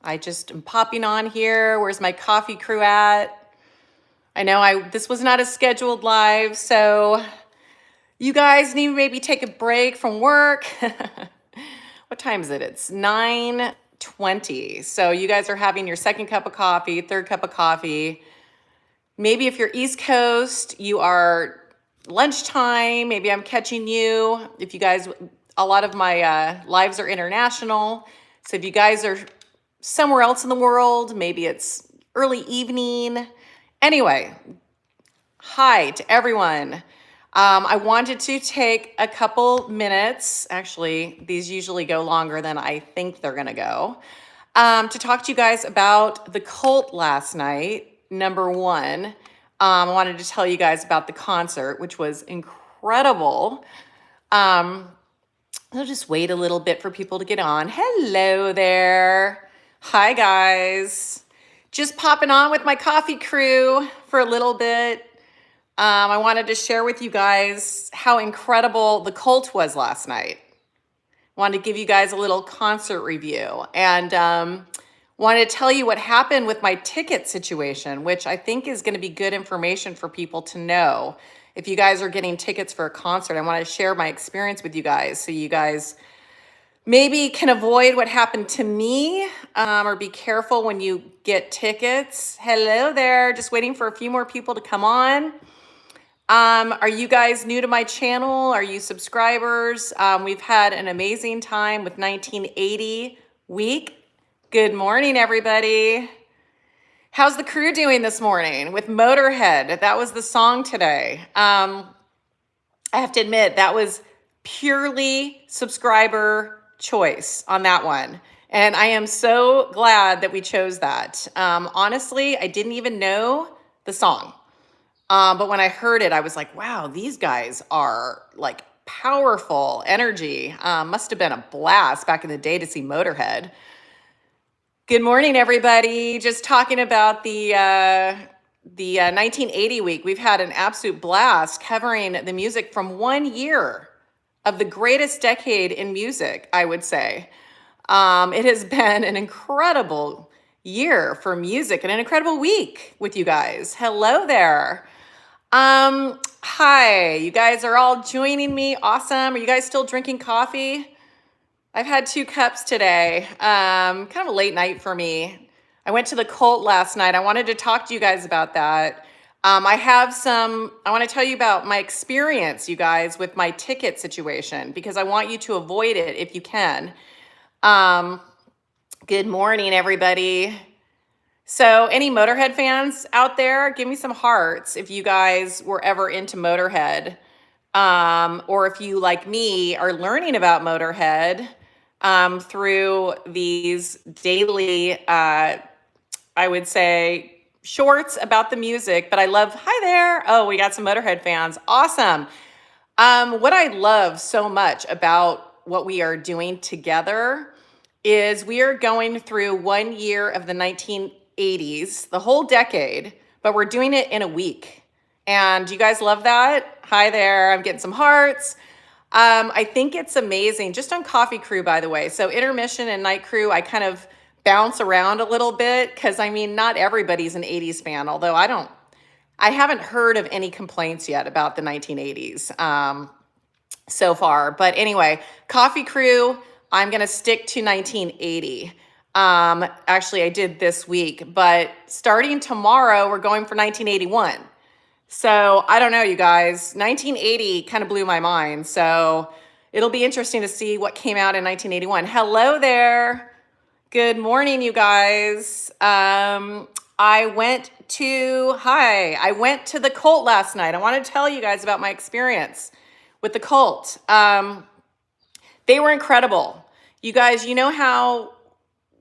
I just am popping on here. Where's my coffee crew at? I know this was not a scheduled live, so you guys need to maybe take a break from work. What time is it? It's 9:20. So you guys are having your second cup of coffee, third cup of coffee. Maybe if you're East Coast, you are lunchtime. Maybe I'm catching you. If you guys, a lot of my lives are international. So if you guys are somewhere else in the world, maybe it's early evening. Anyway, hi to everyone. I wanted to take a couple minutes. Actually, these usually go longer than I think they're going to go. To talk to you guys about the cult last night, number one. I wanted to tell you guys about the concert, which was incredible. I'll just wait a little bit for people to get on. Hello there. Hi, guys. Just popping on with my coffee crew for a little bit. I wanted to share with you guys how incredible the cult was last night. Wanted to give you guys a little concert review and wanted to tell you what happened with my ticket situation, which I think is going to be good information for people to know. If you guys are getting tickets for a concert, I want to share my experience with you guys so you guys maybe can avoid what happened to me, or be careful when you get tickets. Hello there, just waiting for a few more people to come on. Are you guys new to my channel? Are you subscribers? We've had an amazing time with 1980 week. Good morning, everybody. How's the crew doing this morning with Motorhead? That was the song today. I have to admit, that was purely subscriber choice on that one. And I am so glad that we chose that. Honestly, I didn't even know the song. But when I heard it, I was like, wow, these guys are like powerful energy. Must have been a blast back in the day to see Motorhead. Good morning, everybody. Just talking about the 1980 week. We've had an absolute blast covering the music from 1 year of the greatest decade in music, I would say. It has been an incredible year for music and an incredible week with you guys. Hello there. Hi, you guys are all joining me. Awesome. Are you guys still drinking coffee? I've had 2 cups today. Kind of a late night for me. I went to the cult last night. I wanted to talk to you guys about that. I want to tell you about my experience, you guys, with my ticket situation, because I want you to avoid it if you can. Good morning, everybody. So any Motorhead fans out there, give me some hearts if you guys were ever into Motorhead. Or if you, like me, are learning about Motorhead through these daily, I would say, shorts about the music. But I love, hi there. Oh, we got some Motorhead fans. Awesome. What I love so much about what we are doing together is we are going through 1 year of the 1980s, the whole decade, but we're doing it in a week. And you guys love that? Hi there, I'm getting some hearts. I think it's amazing, just on Coffee Crew, by the way. So intermission and night crew, I kind of bounce around a little bit because I mean, not everybody's an 80s fan, although I haven't heard of any complaints yet about the 1980s so far. But anyway, Coffee Crew, I'm going to stick to 1980. Actually, I did this week, but starting tomorrow, we're going for 1981. So I don't know, you guys, 1980 kind of blew my mind. So it'll be interesting to see what came out in 1981. Hello there. Good morning, you guys. I went to the cult last night. I want to tell you guys about my experience with the cult. They were incredible. You guys, you know how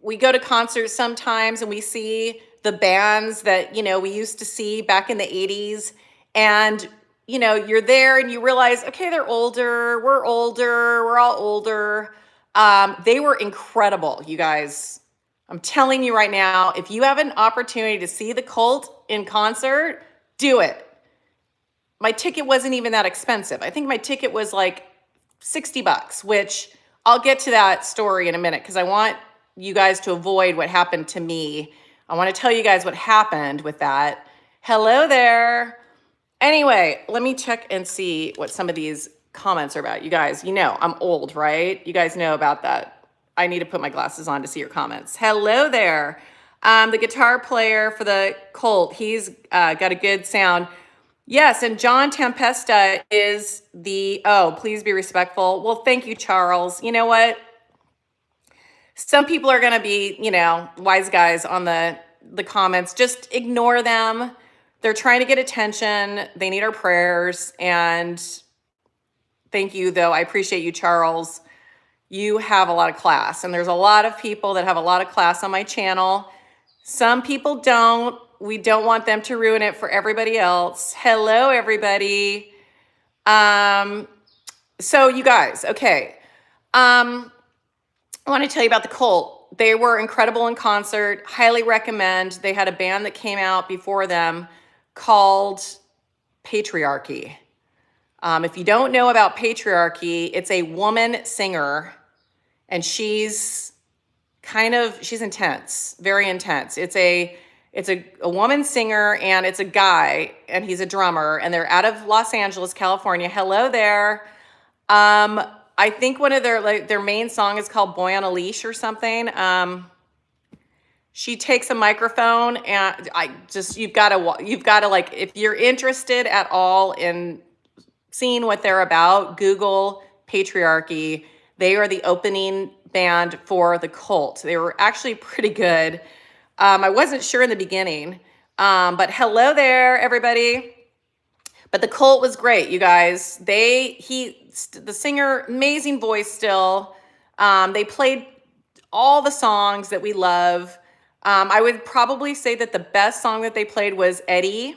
we go to concerts sometimes and we see the bands that, we used to see back in the 80s, and, you're there and you realize, okay, they're older, we're all older. They were incredible, you guys. I'm telling you right now, if you have an opportunity to see the cult in concert, do it. My ticket wasn't even that expensive. I think my ticket was like $60, which I'll get to that story in a minute because I want you guys to avoid what happened to me. I want to tell you guys what happened with that. Hello there. Anyway, let me check and see what some of these comments are about. You guys, you know, I'm old, right? You guys know about that. I need to put my glasses on to see your comments. Hello there. The guitar player for the Colt, he's got a good sound. Yes, and John Tempesta is the, oh, please be respectful. Well, thank you, Charles. You know what? Some people are going to be, you know, wise guys on the comments. Just ignore them. They're trying to get attention. They need our prayers. And thank you, though. I appreciate you, Charles. You have a lot of class. And there's a lot of people that have a lot of class on my channel. Some people don't. We don't want them to ruin it for everybody else. Hello, everybody. So you guys, okay. I want to tell you about the Colt. They were incredible in concert. Highly recommend. They had a band that came out before them called Patriarchy. If you don't know about Patriarchy, it's a woman singer, and she's intense, very intense. It's a woman singer, and it's a guy, and he's a drummer, and they're out of Los Angeles, California. Hello there. I think one of their main song is called Boy on a Leash or something. She takes a microphone, and you've got to like, if you're interested at all in seeing what they're about, Google Patriarchy. They are the opening band for the Cult. They were actually pretty good. I wasn't sure in the beginning, but hello there, everybody. But the Cult was great, you guys. The singer, amazing voice still. They played all the songs that we love. I would probably say that the best song that they played was Eddie.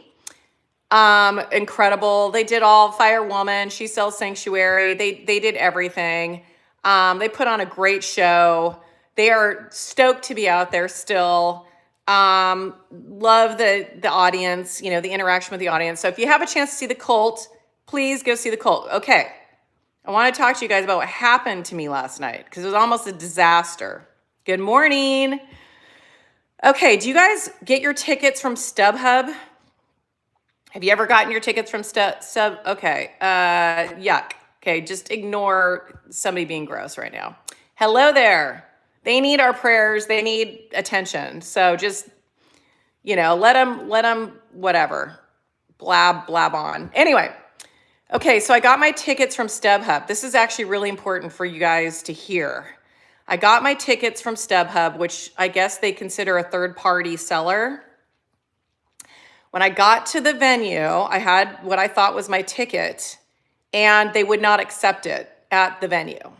Incredible. They did all Fire Woman, She Sells Sanctuary. They did everything. They put on a great show. They are stoked to be out there still. Love the audience, you know, the interaction with the audience. So if you have a chance to see the Cult, please go see the Cult. Okay. I want to talk to you guys about what happened to me last night because it was almost a disaster. Good morning. Okay. Do you guys get your tickets from StubHub? Have you ever gotten your tickets from Sub? Okay. Yuck. Okay. Just ignore somebody being gross right now. Hello there. They need our prayers. They need attention. So just, you know, let them, whatever, blab on. Anyway, okay, so I got my tickets from StubHub. This is actually really important for you guys to hear. I got my tickets from StubHub, which I guess they consider a third-party seller. When I got to the venue, I had what I thought was my ticket, and they would not accept it at the venue.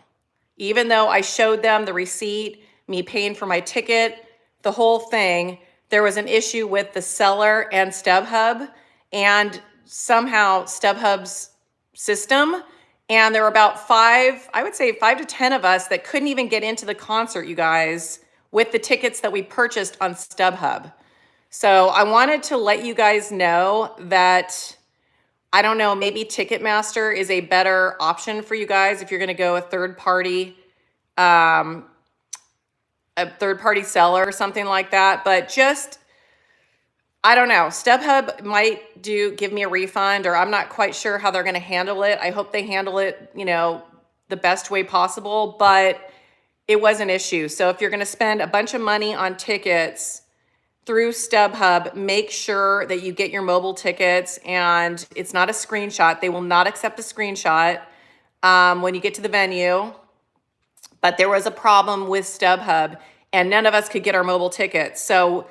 Even though I showed them the receipt, me paying for my ticket, the whole thing, there was an issue with the seller and StubHub and somehow StubHub's system. And there were about I would say 5 to 10 of us that couldn't even get into the concert, you guys, with the tickets that we purchased on StubHub. So I wanted to let you guys know that, I don't know, maybe Ticketmaster is a better option for you guys if you're going to go a third party seller or something like that. But just, I don't know, StubHub might give me a refund, or I'm not quite sure how they're going to handle it. I hope they handle it, you know, the best way possible, but it was an issue. So if you're going to spend a bunch of money on tickets through StubHub, make sure that you get your mobile tickets, and it's not a screenshot. They will not accept a screenshot when you get to the venue. But there was a problem with StubHub, and none of us could get our mobile tickets. So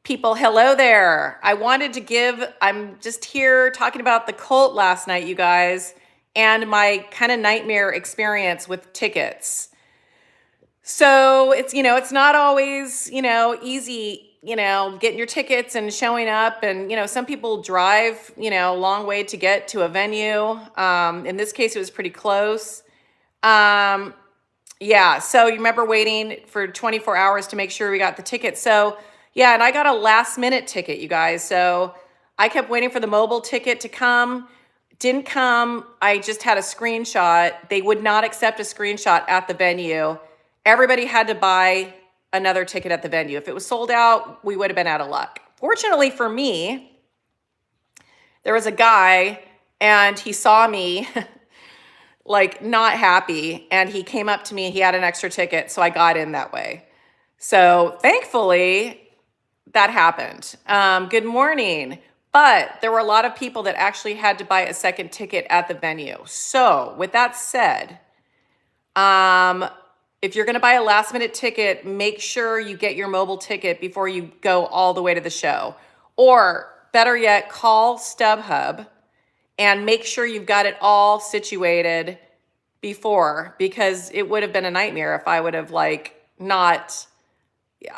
people, hello there. I'm just here talking about the Cult last night, you guys, and my kind of nightmare experience with tickets. So it's not always, easy, getting your tickets and showing up. And, some people drive, a long way to get to a venue. In this case, it was pretty close. Yeah, so you remember waiting for 24 hours to make sure we got the ticket. So, yeah, and I got a last minute ticket, you guys. So I kept waiting for the mobile ticket to come. Didn't come. I just had a screenshot. They would not accept a screenshot at the venue. Everybody had to buy another ticket at the venue. If it was sold out, we would have been out of luck. Fortunately for me, there was a guy and he saw me like not happy, and he came up to me. He had an extra ticket, so I got in that way. So thankfully that happened. Good morning. But there were a lot of people that actually had to buy a second ticket at the venue. So with that said, if you're going to buy a last minute ticket, make sure you get your mobile ticket before you go all the way to the show. Or better yet, call StubHub and make sure you've got it all situated before, because it would have been a nightmare if I would have not,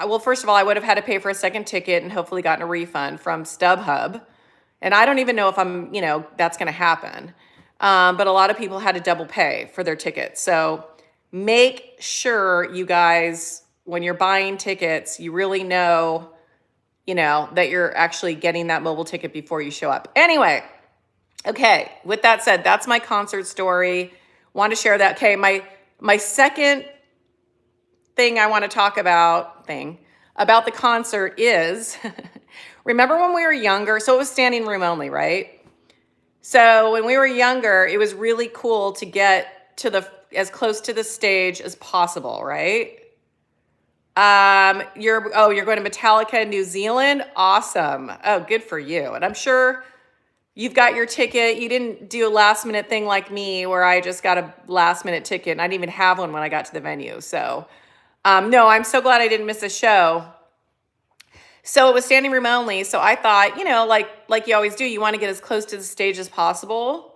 well, first of all, I would have had to pay for a second ticket and hopefully gotten a refund from StubHub. And I don't even know if that's going to happen. But a lot of people had to double pay for their tickets. So make sure you guys, when you're buying tickets, you really know, that you're actually getting that mobile ticket before you show up. Anyway, okay, with that said, that's my concert story. Want to share that. Okay, my second thing I want to talk about the concert is, remember when we were younger? So it was standing room only, right? So when we were younger, it was really cool to get to as close to the stage as possible, right? You're going to Metallica New Zealand? Awesome. Oh, good for you. And I'm sure you've got your ticket. You didn't do a last minute thing like me where I just got a last minute ticket and I didn't even have one when I got to the venue. So, no, I'm so glad I didn't miss a show. So it was standing room only. So I thought, like you always do, you want to get as close to the stage as possible.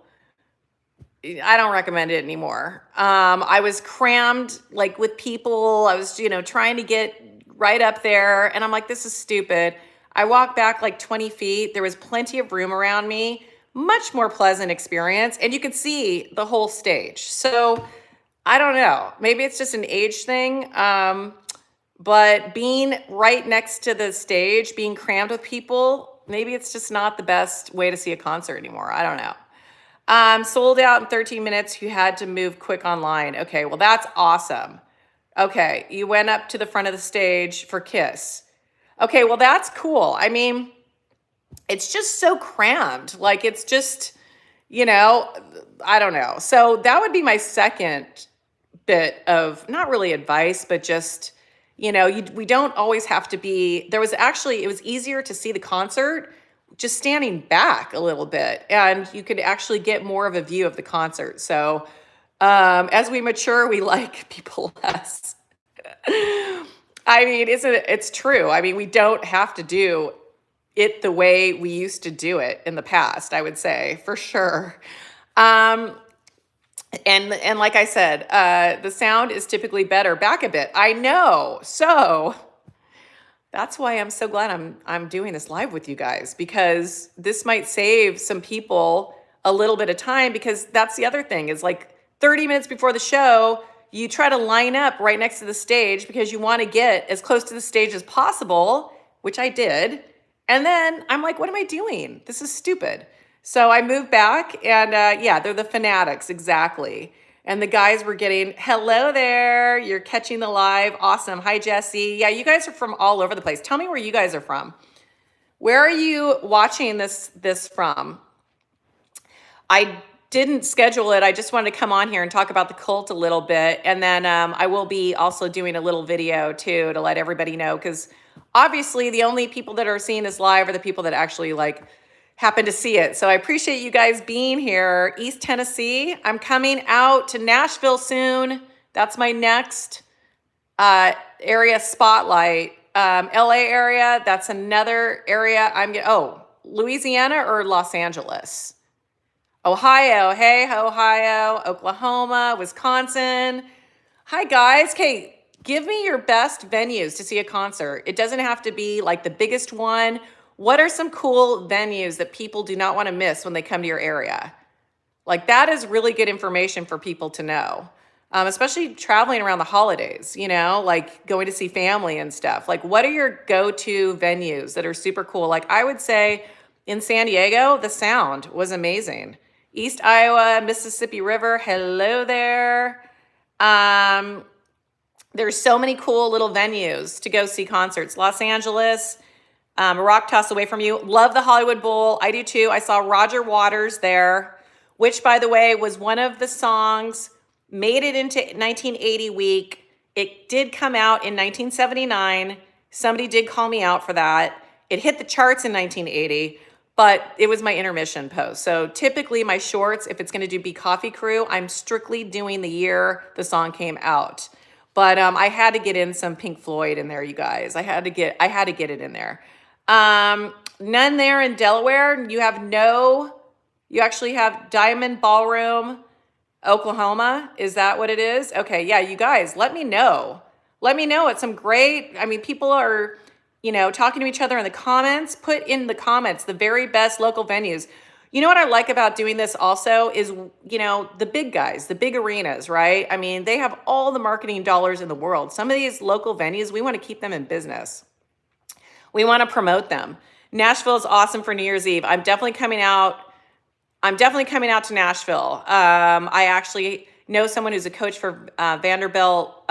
I don't recommend it anymore. I was crammed with people. I was, trying to get right up there. And I'm like, this is stupid. I walked back 20 feet. There was plenty of room around me. Much more pleasant experience. And you could see the whole stage. So I don't know. Maybe it's just an age thing. But being right next to the stage, being crammed with people, maybe it's just not the best way to see a concert anymore. I don't know. Sold out in 13 minutes. You had to move quick online. Okay, well, that's awesome. Okay, you went up to the front of the stage for Kiss. Okay, well, that's cool. I mean, it's just so crammed. It's just, I don't know. So that would be my second bit of, not really advice, but just, we don't always have to be, it was easier to see the concert just standing back a little bit, and you could actually get more of a view of the concert. So as we mature, we like people less. I mean, it's true. I mean, we don't have to do it the way we used to do it in the past, I would say, for sure. And like I said, the sound is typically better. Back a bit. I know. So that's why I'm so glad I'm doing this live with you guys, because this might save some people a little bit of time, because that's the other thing is 30 minutes before the show, you try to line up right next to the stage because you want to get as close to the stage as possible, which I did. And then I'm like, what am I doing? This is stupid. So I moved back, and they're the fanatics, exactly. And the guys were getting, hello there, you're catching the live. Awesome. Hi, Jesse. Yeah, you guys are from all over the place. Tell me where you guys are from. Where are you watching this from? I didn't schedule it. I just wanted to come on here and talk about the cult a little bit. And then I will be also doing a little video too to let everybody know, because obviously the only people that are seeing this live are the people that actually happen to see it. So I appreciate you guys being here. East Tennessee. I'm coming out to Nashville soon. That's my next area spotlight. LA area, that's another area. Louisiana or Los Angeles? Ohio. Hey, Ohio. Oklahoma, Wisconsin. Hi, guys. Okay, give me your best venues to see a concert. It doesn't have to be the biggest one. What are some cool venues that people do not want to miss when they come to your area? That is really good information for people to know, especially traveling around the holidays, going to see family and stuff. What are your go-to venues that are super cool? I would say in San Diego, the sound was amazing. East Iowa, Mississippi River, hello there. There's so many cool little venues to go see concerts. Los Angeles, a rock toss away from you. Love the Hollywood Bowl. I do too. I saw Roger Waters there, which, by the way, was one of the songs, made it into 1980 week. It did come out in 1979. Somebody did call me out for that. It hit the charts in 1980, but it was my intermission post. So typically my shorts, if it's going to be Coffee Crew, I'm strictly doing the year the song came out. But I had to get in some Pink Floyd in there, you guys. I had to get it in there. None there in Delaware. You actually have Diamond Ballroom, Oklahoma. Is that what it is? Okay, yeah, you guys, let me know. Let me know. It's some great, people are, talking to each other in the comments. Put in the comments the very best local venues. You know what I like about doing this also is, the big guys, the big arenas, right? They have all the marketing dollars in the world. Some of these local venues, we want to keep them in business. We want to promote them. Nashville is awesome for New Year's Eve. I'm definitely coming out to Nashville. I actually know someone who's a coach for Vanderbilt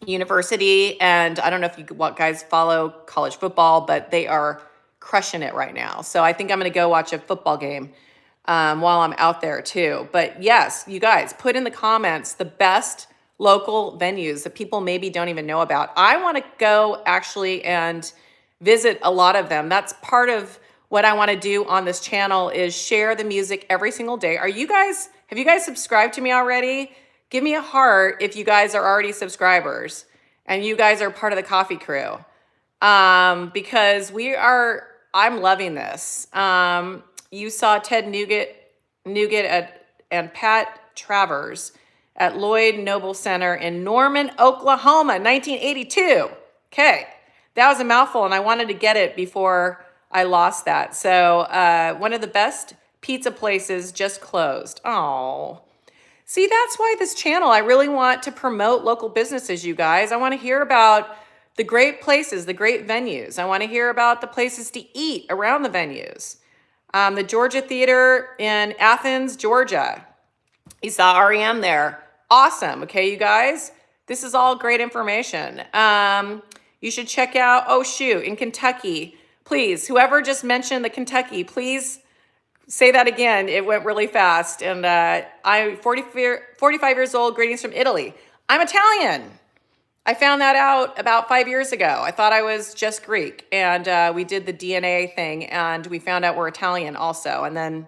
University, and I don't know if you guys follow college football, but they are crushing it right now. So I think I'm going to go watch a football game while I'm out there too. But yes, you guys, put in the comments the best local venues that people maybe don't even know about. I want to go actually and visit a lot of them. That's part of what I want to do on this channel, is share the music every single day. Have you guys subscribed to me already? Give me a heart if you guys are already subscribers and you guys are part of the Coffee Crew. Because I'm loving this. You saw Ted Nugent and Pat Travers at Lloyd Noble Center in Norman, Oklahoma, 1982. Okay, that was a mouthful, and I wanted to get it before I lost that. So one of the best pizza places just closed. Oh, see, that's why this channel, I really want to promote local businesses, you guys. I want to hear about the great places, the great venues. I want to hear about the places to eat around the venues. The Georgia Theater in Athens, Georgia. You saw REM there. Awesome. Okay, you guys, this is all great information. You should check out, in Kentucky. Please, whoever just mentioned the Kentucky, please say that again. It went really fast. And I'm 45 years old, greetings from Italy. I'm Italian. I found that out about 5 years ago. I thought I was just Greek, and we did the DNA thing, and we found out we're Italian also. And then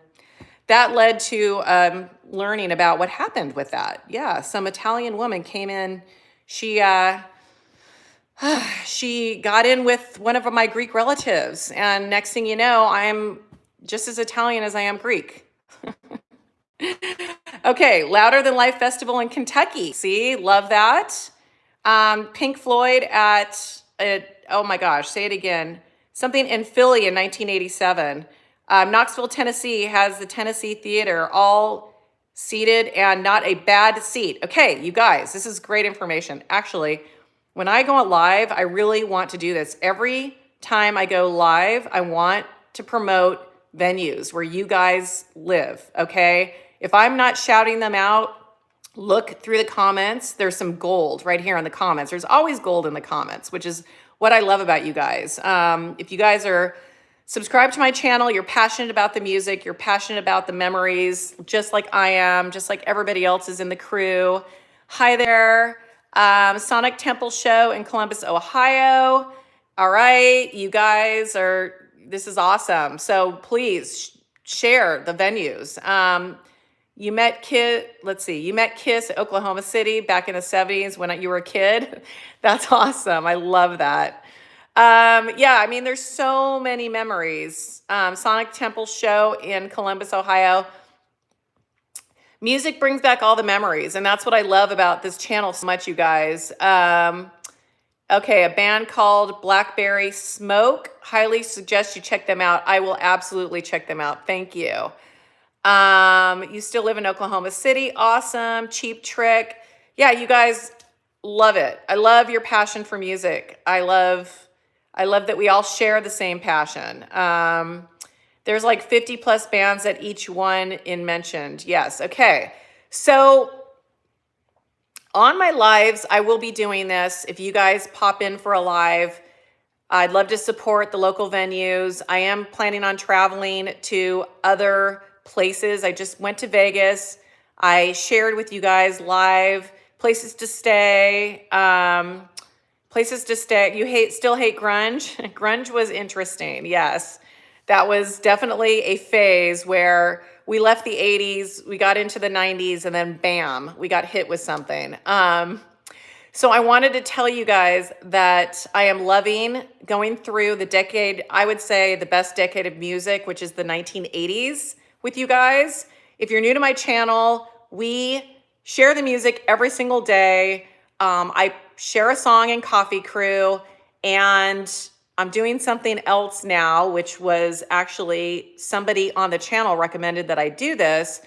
that led to learning about what happened with that. Yeah, some Italian woman came in. She got in with one of my Greek relatives, and next thing you know, I'm just as Italian as I am Greek. Okay, Louder Than Life Festival in Kentucky. See, love that. Pink Floyd at, oh my gosh, say it again. Something in Philly in 1987. Knoxville, Tennessee has the Tennessee Theater, all seated and not a bad seat. Okay, you guys, this is great information. Actually, when I go live, I really want to do this. Every time I go live, I want to promote venues where you guys live, okay? If I'm not shouting them out, look through the comments. There's some gold right here in the comments. There's always gold in the comments, which is what I love about you guys. If you guys are subscribed to my channel, you're passionate about the music, you're passionate about the memories, just like I am, just like everybody else is in the crew. Hi there. Sonic Temple Show in Columbus, Ohio. All right, you guys this is awesome. So please share the venues. You met Kiss at Oklahoma City back in the 70s when you were a kid. That's awesome. I love that. Yeah, there's so many memories. Sonic Temple Show in Columbus, Ohio. Music brings back all the memories, and that's what I love about this channel so much, you guys. Okay, a band called Blackberry Smoke. Highly suggest you check them out. I will absolutely check them out. Thank you. You still live in Oklahoma City. Awesome. Cheap Trick. Yeah, you guys, love it. I love your passion for music. I love that we all share the same passion. There's like 50 plus bands at each one in mentioned. Yes. Okay. So On my lives, I will be doing this. If you guys pop in for a live, I'd love to support the local venues. I am planning on traveling to other places. I just went to Vegas. I shared with you guys live places to stay. Places to stay. You still hate grunge? Grunge was interesting. Yes. That was definitely a phase where we left the 80s, we got into the 90s, and then bam, we got hit with something. So I wanted to tell you guys that I am loving going through the decade, I would say the best decade of music, which is the 1980s with you guys. If you're new to my channel, we share the music every single day. I share a song in Coffee Crew, and I'm doing something else now, which was actually somebody on the channel recommended that I do this.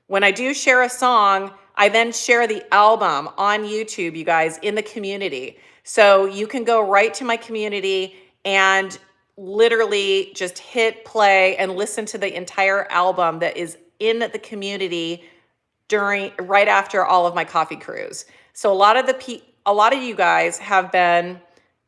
When I do share a song, I then share the album on YouTube, you guys, in the community. So you can go right to my community and literally just hit play and listen to the entire album that is in the community right after all of my Coffee Crews. So a lot of you guys have been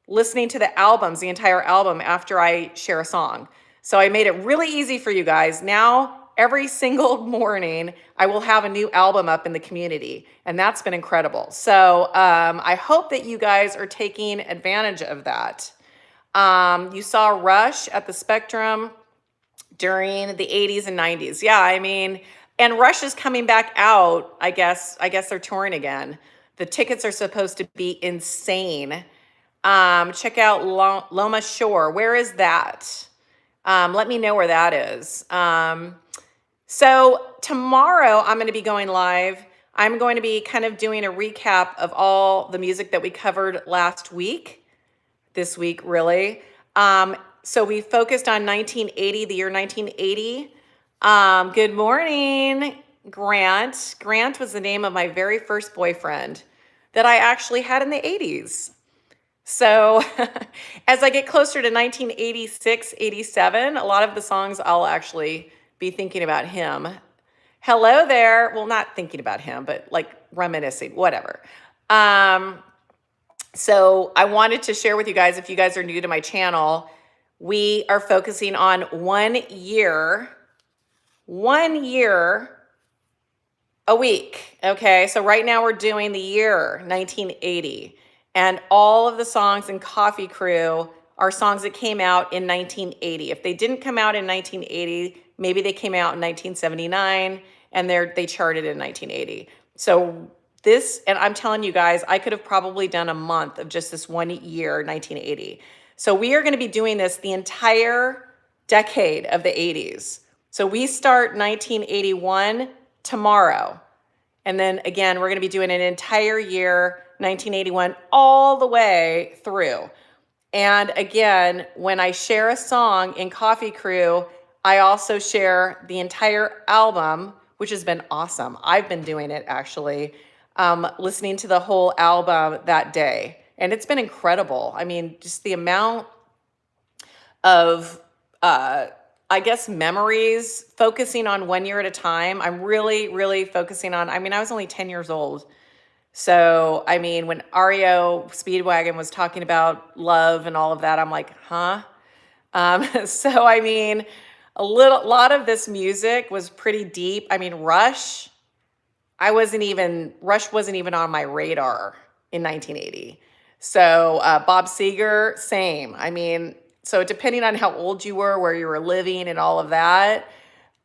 listening to the albums, the entire album, after I share a song. So I made it really easy for you guys. Now, every single morning, I will have a new album up in the community, and that's been incredible. So I hope that you guys are taking advantage of that. You saw Rush at the Spectrum during the 80s and 90s. Yeah, I mean, and Rush is coming back out. I guess they're touring again. The tickets are supposed to be insane. Check out Loma Shore. Where is that? Let me know where that is. So tomorrow I'm going to be going live. I'm going to be kind of doing a recap of all the music that we covered last week, this week really. So we focused on 1980, the year 1980. Good morning, Grant. Grant was the name of my very first boyfriend that I actually had in the 80s. So as I get closer to 1986, 87, a lot of the songs I'll actually be thinking about him. Hello there. Well, not thinking about him, but like reminiscing, whatever. So I wanted to share with you guys, if you guys are new to my channel, we are focusing on 1 year a week. Okay, so right now we're doing the year 1980. And all of the songs in Coffee Crew are songs that came out in 1980. If they didn't come out in 1980, maybe they came out in 1979 and they charted in 1980. So this, and I'm telling you guys, I could have probably done a month of just this 1 year, 1980. So we are going to be doing this the entire decade of the 80s. So we start 1981 tomorrow. And then again, we're going to be doing an entire year, 1981, all the way through. And again, when I share a song in Coffee Crew, I also share the entire album, which has been awesome. I've been doing it actually, listening to the whole album that day. And it's been incredible. I mean, just the amount of, I guess, memories, focusing on 1 year at a time. I'm really, really focusing on, I mean, I was only 10 years old. So, I mean, when REO Speedwagon was talking about love and all of that, I'm like, huh? So, I mean, lot of this music was pretty deep. I mean, Rush wasn't even on my radar in 1980. So, Bob Seger, same. I mean, so depending on how old you were, where you were living and all of that,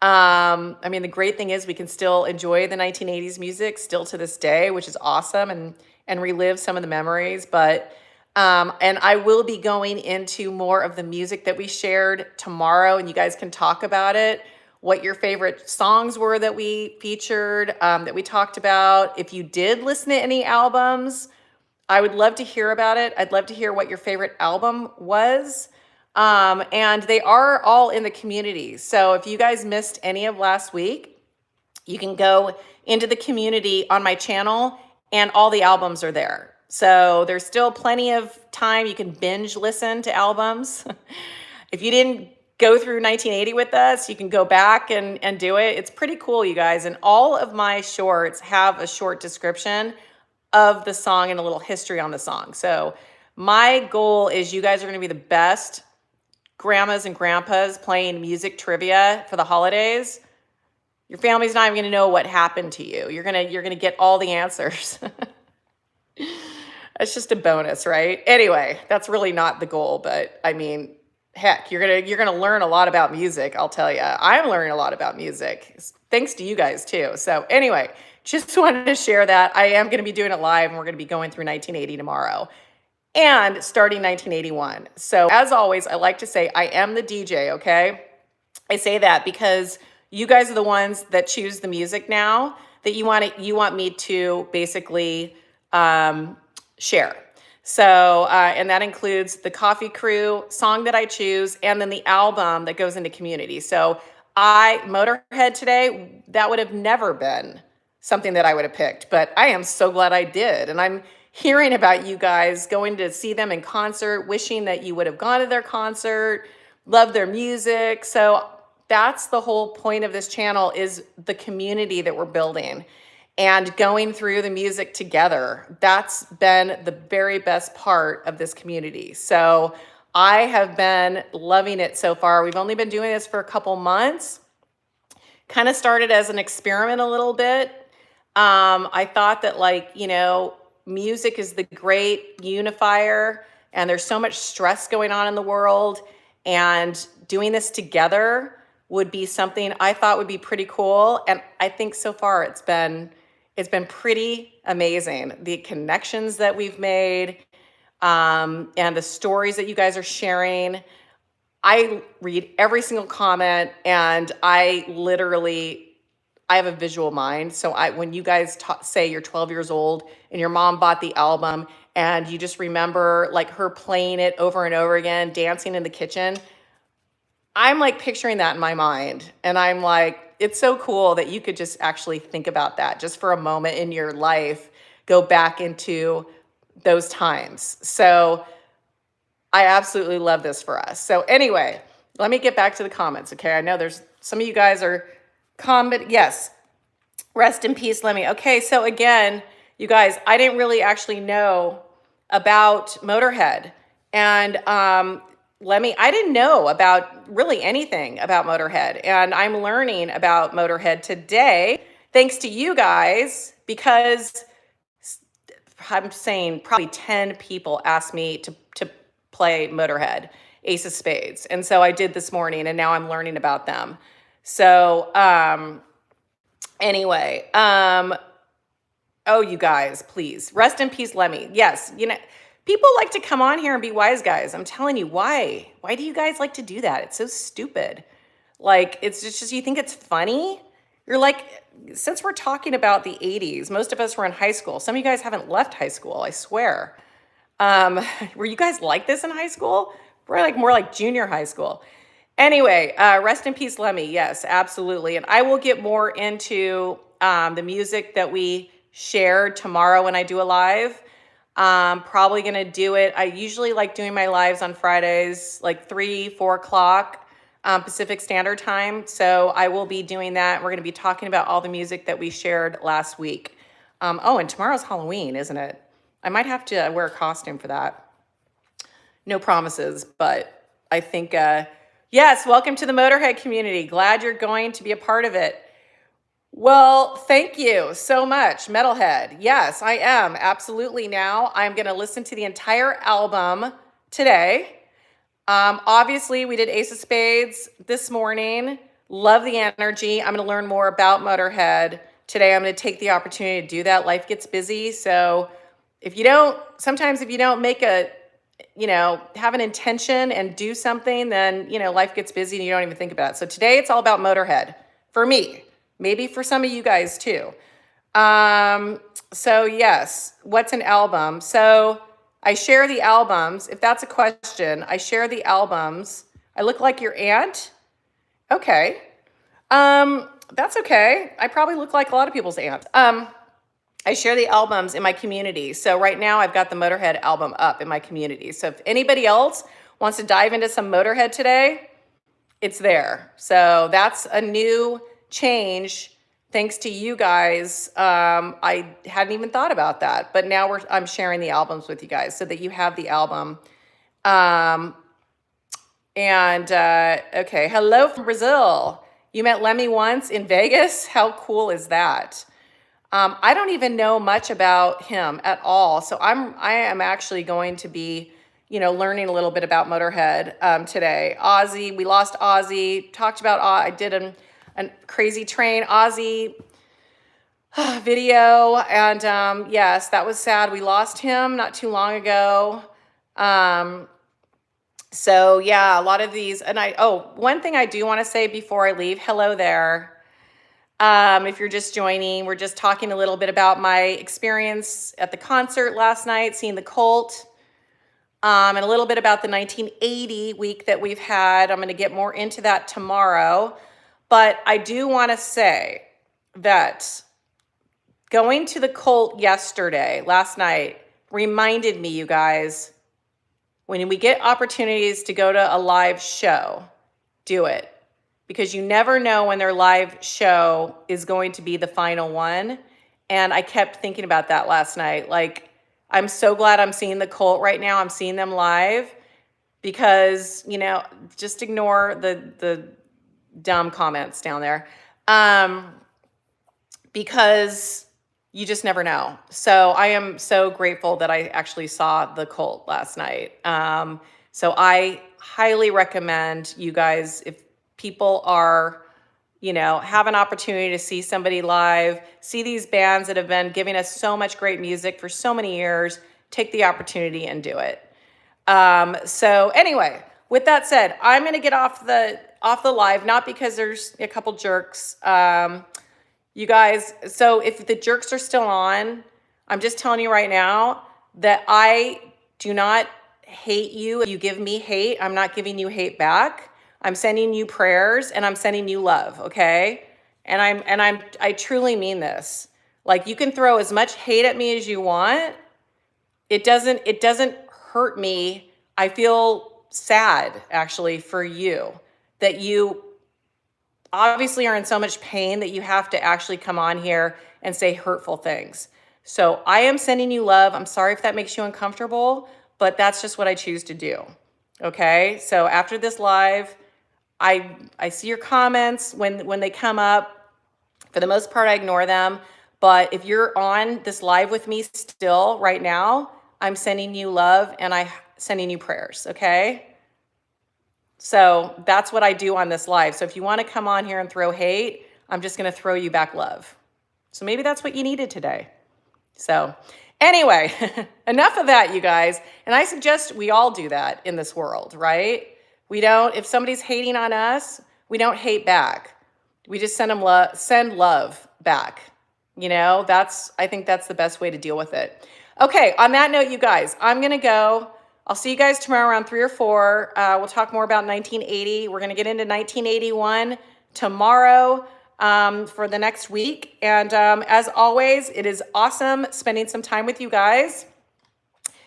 I mean, the great thing is we can still enjoy the 1980s music still to this day, which is awesome, and relive some of the memories. But, and I will be going into more of the music that we shared tomorrow, and you guys can talk about it, what your favorite songs were that we featured, that we talked about. If you did listen to any albums, I would love to hear about it. I'd love to hear what your favorite album was. And they are all in the community. So if you guys missed any of last week, you can go into the community on my channel and all the albums are there. So there's still plenty of time. You can binge listen to albums. If you didn't go through 1980 with us, you can go back and do it. It's pretty cool, you guys. And all of my shorts have a short description of the song and a little history on the song. So my goal is you guys are going to be the best grandmas and grandpas playing music trivia for the holidays. Your family's not even going to know what happened to you. You're going to get all the answers. It's just a bonus, right? Anyway, that's really not the goal, but I mean, heck, you're going to learn a lot about music, I'll tell you. I'm learning a lot about music thanks to you guys too. So anyway, just wanted to share that. I am going to be doing it live, and we're going to be going through 1980 tomorrow and starting 1981. So as always, I like to say I am the DJ, okay? I say that because you guys are the ones that choose the music now that you want me to basically share. So, and that includes the Coffee Crew song that I choose, and then the album that goes into community. So Motorhead today, that would have never been something that I would have picked, but I am so glad I did. And I'm hearing about you guys going to see them in concert, wishing that you would have gone to their concert, love their music. So that's the whole point of this channel, is the community that we're building and going through the music together. That's been the very best part of this community. So I have been loving it so far. We've only been doing this for a couple months. Kind of started as an experiment a little bit. I thought that, like, music is the great unifier, and there's so much stress going on in the world, and doing this together would be something I thought would be pretty cool. And I think so far it's been pretty amazing. The connections that we've made, and the stories that you guys are sharing. I read every single comment, and I have a visual mind. So when you guys say you're 12 years old and your mom bought the album, and you just remember like her playing it over and over again, dancing in the kitchen, I'm like picturing that in my mind. And I'm like, it's so cool that you could just actually think about that just for a moment in your life, go back into those times. So I absolutely love this for us. So anyway, let me get back to the comments, okay? I know there's some of you guys are comment. Yes, rest in peace, Lemmy. Okay, so again, you guys, I didn't really actually know about Motorhead. And Lemmy, I didn't know about really anything about Motorhead. And I'm learning about Motorhead today, thanks to you guys, because I'm saying probably 10 people asked me to play Motorhead, Ace of Spades. And so I did this morning, and now I'm learning about them. So anyway, oh, you guys, please, rest in peace, Lemmy. Yes, people like to come on here and be wise guys. I'm telling you, why? Why do you guys like to do that? It's so stupid. Like, it's just you think it's funny? You're like, since we're talking about the 80s, most of us were in high school. Some of you guys haven't left high school, I swear. Were you guys like this in high school? We're like more like junior high school. Anyway, rest in peace, Lemmy. Yes, absolutely. And I will get more into the music that we shared tomorrow when I do a live. Probably going to do it. I usually like doing my lives on Fridays, like 3-4 o'clock Pacific Standard Time. So I will be doing that. We're going to be talking about all the music that we shared last week. Oh, and tomorrow's Halloween, isn't it? I might have to wear a costume for that. No promises, but I think, yes, welcome to the Motorhead community. Glad you're going to be a part of it. Well, thank you so much, Metalhead. Yes, I am. Absolutely. Now I'm going to listen to the entire album today. Obviously, we did Ace of Spades this morning. Love the energy. I'm going to learn more about Motorhead today. I'm going to take the opportunity to do that. Life gets busy. So sometimes if you don't make have an intention and do something, then, life gets busy and you don't even think about it. So today it's all about Motorhead for me, maybe for some of you guys too. So yes, what's an album? So I share the albums. If that's a question, I share the albums. I look like your aunt? Okay. That's okay. I probably look like a lot of people's aunt. I share the albums in my community. So right now I've got the Motorhead album up in my community. So if anybody else wants to dive into some Motorhead today, it's there. So that's a new change thanks to you guys, I hadn't even thought about that, but now I'm sharing the albums with you guys so that you have the album. Um, okay, hello from Brazil. You met Lemmy once in Vegas? How cool is that? I don't even know much about him at all. So I am actually going to be, learning a little bit about Motorhead today. Ozzy, we lost Ozzy. Talked about I did a Crazy Train Ozzy video, and yes, that was sad. We lost him not too long ago. So yeah, a lot of these, and one thing I do want to say before I leave, hello there. If you're just joining, we're just talking a little bit about my experience at the concert last night, seeing the Cult, and a little bit about the 1980 week that we've had. I'm going to get more into that tomorrow. But I do want to say that going to the Cult last night, reminded me, you guys, when we get opportunities to go to a live show, do it. Because you never know when their live show is going to be the final one. And I kept thinking about that last night. Like, I'm so glad I'm seeing the Cult right now. I'm seeing them live because, just ignore the dumb comments down there. Because you just never know. So I am so grateful that I actually saw the Cult last night. So I highly recommend you guys, if people are, have an opportunity to see somebody live, see these bands that have been giving us so much great music for so many years, take the opportunity and do it. So anyway, with that said, I'm going to get off the live, not because there's a couple jerks. You guys, so if the jerks are still on, I'm just telling you right now that I do not hate you. If you give me hate, I'm not giving you hate back. I'm sending you prayers and I'm sending you love, okay? And I truly mean this. Like, you can throw as much hate at me as you want. It doesn't hurt me. I feel sad actually for you that you obviously are in so much pain that you have to actually come on here and say hurtful things. So I am sending you love. I'm sorry if that makes you uncomfortable, but that's just what I choose to do. Okay? So after this live, I see your comments when they come up. For the most part, I ignore them. But if you're on this live with me still right now, I'm sending you love and I'm sending you prayers, okay? So that's what I do on this live. So if you want to come on here and throw hate, I'm just going to throw you back love. So maybe that's what you needed today. So anyway, enough of that, you guys. And I suggest we all do that in this world, right? If somebody's hating on us, we don't hate back. We just send love back. I think that's the best way to deal with it. Okay, on that note, you guys, I'm going to go. I'll see you guys tomorrow around 3 or 4. We'll talk more about 1980. We're going to get into 1981 tomorrow for the next week. And as always, it is awesome spending some time with you guys.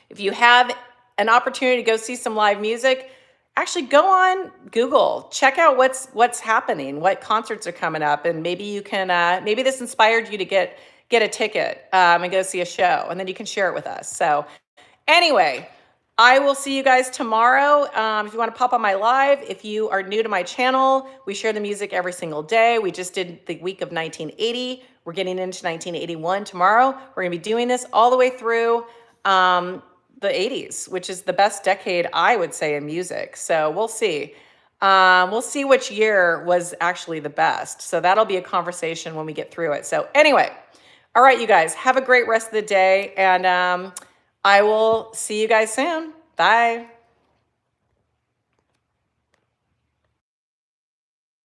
If you have an opportunity to go see some live music, actually go on Google, check out what's happening, what concerts are coming up, and maybe you can maybe this inspired you to get a ticket and go see a show, and then you can share it with us. So anyway, I will see you guys tomorrow. If you want to pop on my live, if you are new to my channel, we share the music every single day. We just did the week of 1980. We're getting into 1981 tomorrow. We're going to be doing this all the way through the 80s, which is the best decade, I would say, in music. So we'll see. We'll see which year was actually the best. So that'll be a conversation when we get through it. So anyway, all right, you guys, have a great rest of the day. And I will see you guys soon. Bye.